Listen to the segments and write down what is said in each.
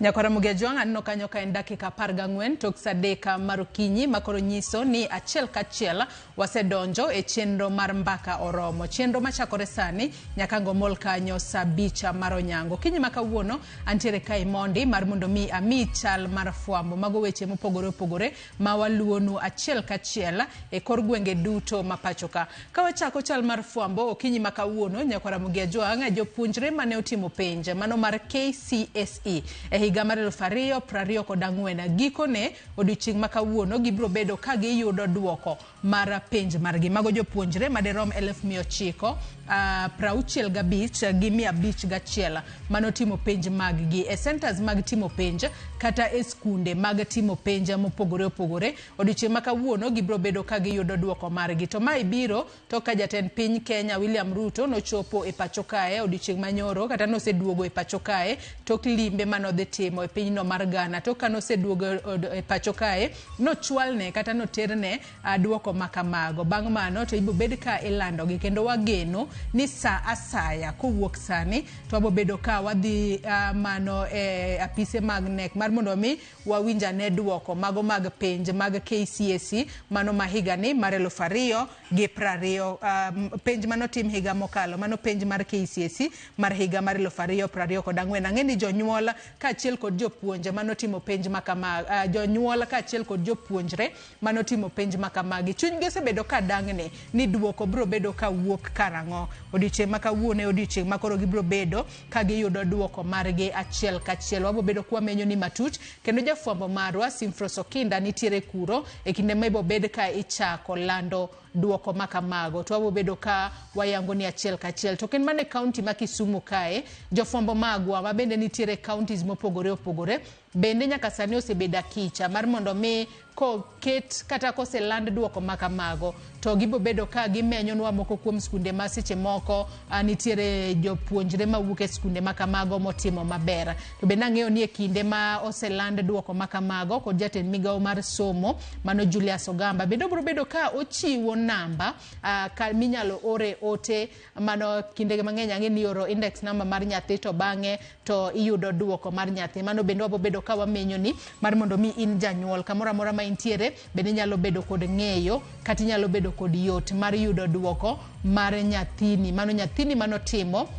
Nyakora Mugejuang anno kanyo ka en dakika 14 tok sadeka marukinyi makoro nyiso ni achiel kachiel wasedonjo e chenro mar mbaka oromo. Chenro machakore sani nyaka ngomol kanyo sabicha maronyango. Kinyi makawuono antiere kai mondi mar mondo mi ami chal mar fwambo mago weche mopogore opogore ma waluonu achiel kachiel e kor gwenge duto mapachoka. Ka wachako chal mar fwambo okinyi makawuono Nyakora Mugejuang jopuonjre mane otimo penj mano mar KCSE higa mar 2024 gikone odiochieng' makawuono gibiro bedo ka giyudo duoko mar penj margi. Mago jopuonjre maderom 965 gi 501 mano timo penj maggi e centers mag timo penj kata e skunde mag timo penj mopogore opogore. Odiochieng' makawuono gibiro bedo ka giyudo duoko margi. To mai biro to ka jatend piny Kenya William Ruto nochopo e pacho kae odiochieng' manyoro kata noseduogo e pacho kae tok limbe manodhi timo e pinyno mar Ghana. To kanoseduogo e pacho kae nochwalne kata noterne duoko makamago. Bang' mano to ibo bed ka ilando gi kendo wageno ni sa asaya kowuok sani to abo bedo ka wadhi mano e apise mag NEC mar mondo mi wawinja ne duoko mago mag penj mag KCSE mano mahiga ni mar 2020 penj mano tim higa mokalo mano penj mar KCSE mar higa mar 2024. Ang'eni jonyuol kaachiel kod jopuonje mano timo penj makama jonyuol kaachiel kod jopuonjre mano timo penj makamagi chunygi osebedo ka dang'ne ni duoko biro bedo ka wuok karang'o. Odiochieng' makawuono odiochieng' makoro gibiro bedo ka giyudo duoko margi achiel kachiel. Wabo bedo kwa menyo ni matut kendo jafwambo marwa Simfros Okinda nitiere kuro e kinde mebo bed ka ichako lando duoko makamago. To wabo bedo ka wayango ni achiel kachiel. To ken mane county ma Kisumu kae jofwambo magwa mabende nitiere counties mopogore opogore bende nyaka sani osebeda kicha mar mondo mi ko ket kata kose land duoko makamago to gibo bedo ka gimenyo nwa moko kuom skunde ma seche moko nitiere jopuonjre mawuok e skunde makamago motimo maber. To bende ang'eyo ni e kinde ma ose land duoko makamago kod jatend migawo mar somo mano Julius Ogamba bende biro bedo ka ochiwo namba ka minyalo ore ote mano kinde mang'eny ang'eni oro index number mar nyathi to bang'e to iyudo duoko mar nyathi. Mano bende wabo bedo ka wamenyo ni mar mondo mi in janyuol kamoro amora ma intiere bende nyalo bedo kod ng'eyo kata nyalo bedo kod yot mar yudo duoko mar nyathini mano timo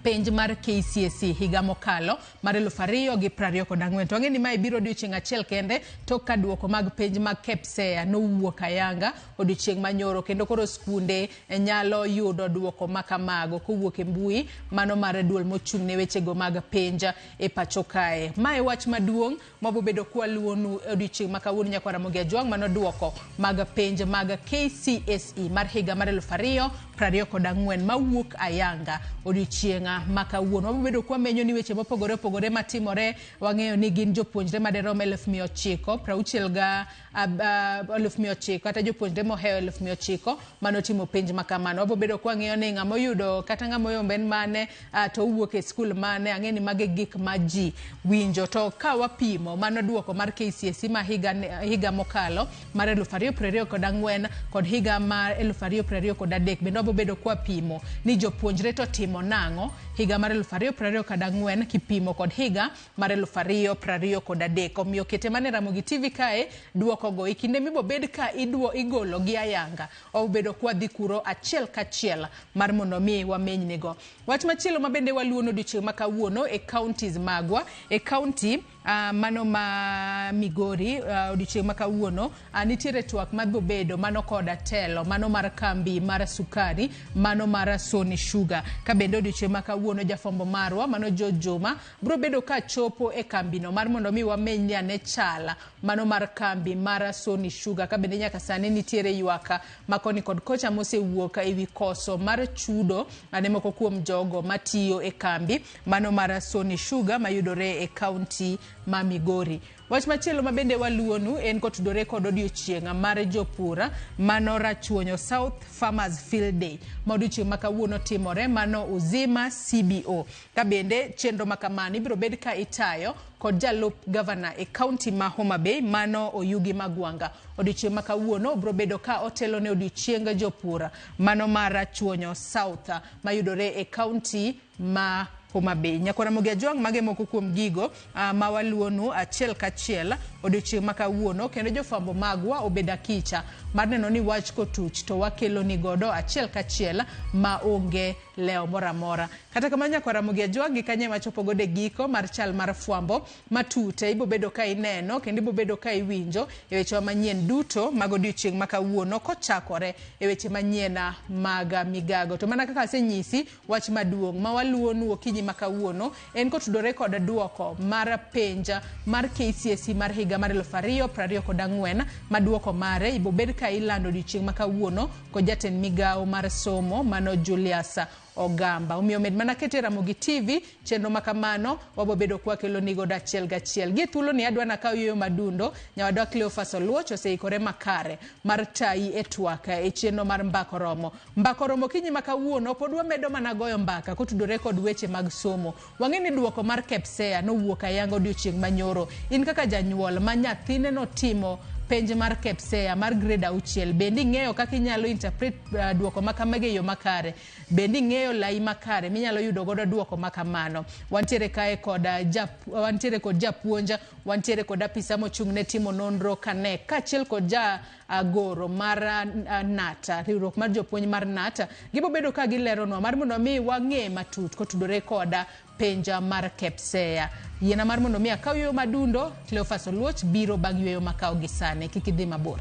penj mar KCSE higa mokalo mar 2024. To ang'eni mai biro odiochieng' achiel kende to ka duoko mag penj mag KPSEA nowuok ayanga odiochieng' manyoro kendo koro skunde nyalo yudo duoko makamago kowuok e mbui mano mar duol mochung' ne wechego mag penj e pacho kae. Mai wach maduong' mabo bedo kwa luonu odiochieng' makawuono Nyakora Mugejuang mano duoko mag penj mag KCSE mar higa mar 2024 mawuok ayanga odiochieng' makawuono. Wabo bedo kwa menyo ni weche mopogore opogore matimore. Wang'eyo ni gin jopuonjre maderom 960 kata jopuonjre mohewo 900 mano timo penj makamano. Wabo bedo kwa ng'eyo ni ng'amo yudo kata ng'amo yomben mane to wuok e skul mane ang'eni mage gik ma ji winjo. To ka wapimo mano duoko mar KCSE ma higa mokalo mar 2024 kod higa mar 2023 bende wabo bedo kwa pimo ni jopuonjre to timo nang'o higa mar 2024 kipimo kod higa mar 2023. Omiyo kete mane Ramogi TV kae duoko go ikinde mibo bed ka igolo gi ayanga obedo kwa dhi kuro achiel kachiel mar mondo mi wamenynego. Wach machielo mabende waluono odiochieng' makawuono e counties magwa e county mano ma Migori odiochieng' makawuono nitiere twak madbo bedo mano koda telo mano mar kambi mar sukari mano mar Sony Sugar ka bende odiochieng' makawuono jafwambo marwa mano Jojoma biro bedo ka chopo e kambino mar mondo mi wameny ane chala mano mar kambi mar Sony Sugar ka bende nyaka sani nitiere ywaka makoni kod kocha mosewuok e wi koso mar chudo ane moko kuom jogo matiyo e kambi mano mar Sony Sugar mayudore e county ma Migori. Wach machielo mabende waluonu en kotudore kod odiochieng' mar jopura mano Rachuonyo South Farmers Field Day ma odiochieng' makawuono timore mano Uzima CBO. Ka bende chenro makamani biro bed ka itayo kod jalup governor e county ma Homa Bay mano Oyugi Magwanga. Odiochieng' makawuono biro bedo ka otelo ne odiochieng' jopura mano mar Rachuonyo South mayudore e county ma Homa Bay. Nyakora Mugiajwang' mage moko kuom gigo ma waluonu achiel kachiel odiochieng' ma kawuono, kendo jofwambo magwa obeda kicha mar neno ni wach kotuch to wakelo ni godo achiel kachiel ma onge leo moramora. Kata kamano Nyakora Mugiajwang' gikanye machopo gode giko mar chal mar fwambo matute ibo bedo ka ineno kendo ibo bedo ka iwinjo e weche manyien duto mag odiochieng' ma kawuono kochakore e weche manyien mag migago. To mana kaka asenyisi, wach maduong' ma waluonu okinyi ma kawuono en kotudore kod duoko mar penja mar KCSE mar higa mar 2024 ma duoko mare ibo bed ka ilando odiochieng' ma kawuono ko jatend migao mar somo mano Julius Ogamba. Umiyo med mana kete Ramogi TV chenro makamano wabo bedo kwa kelo nigo da chiel gachiel. Gi thuolo ni adwana ka yoyo madundo nyawadwa Cleophas Oluoch oseikore makare mar tai etwaka e chenro mar mbakoromo. Mbakoromo kinyi makawuono podwa medo mana goyo mbaka kotudore kod weche mag somo. Wang'eni duoko mar KPSEA no wuok ayango odiochieng' manyoro. In kaka janyuol ma nyathine no timo penj mar KPSEA mar grade 6 bendi ng'eyo kaka inyalo interpret duoko makamage yo makare, bendi ng'eyo lai makare minyalo yudo godo duoko makamano. Wantiere kae kod wantiere kod japuonja, wantiere kod apisa mochung'ne timo nonro kane kachiel kod agoro mar NATA, riwruok mar jopuonj mar NATA. Gibo bedo ka gileronwa mar mondo mi wang'e matut kotudore kod penja mar KPSEA. Yiena mar mondo mi akaw yo madundo, Cleophas Oluoch biro bang' yweyo makao gisane. Kik idhi mabor.